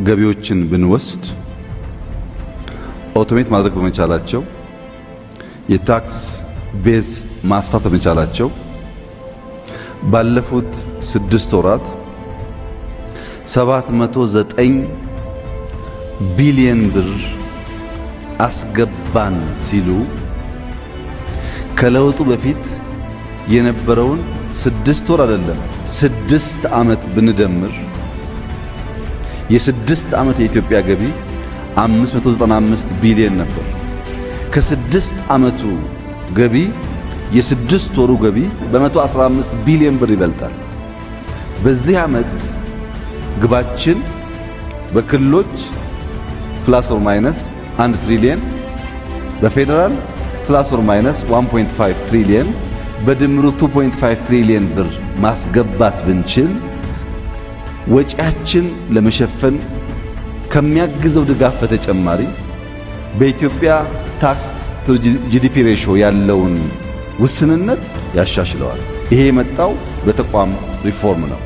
ገቢዎችን ብንወስድ ኦቶሜት ማድረግ በመቻላቸው የታክስ ቤዝ ማስፋት በመቻላቸው ባለፉት 6 ወራት 709 ቢሊዮን ብር አስገባን ሲሉ ከለውጡ በፊት የነበረውን 6 ወር አይደለም 6 ዓመት ብንደምር የ6 ዓመት የኢትዮጵያ ገቢ 595 ቢሊዮን ነበር። ከ6 ዓመቱ ገቢ የ6 ወሩ ገቢ በ115 ቢሊዮን ብር ይበልጣል። በዚህ ዓመት ግባችን በክልሎች ፕላስ ኦር ማይነስ 1 ትሪሊየን፣ በፌደራል ፕላስ ኦር ማይነስ 1.5 ትሪሊየን፣ በድምሩ 2.5 ትሪሊየን ብር ማስገባት ብንችል ወጪያችን ለመሸፈን ከሚያግዘው ድጋፍ በተጨማሪ በኢትዮጵያ ታክስ ቱ ጂዲፒ ሬሽዮ ያለውን ውስንነት ያሻሽለዋል። ይሄ የመጣው በተቋም ሪፎርም ነው።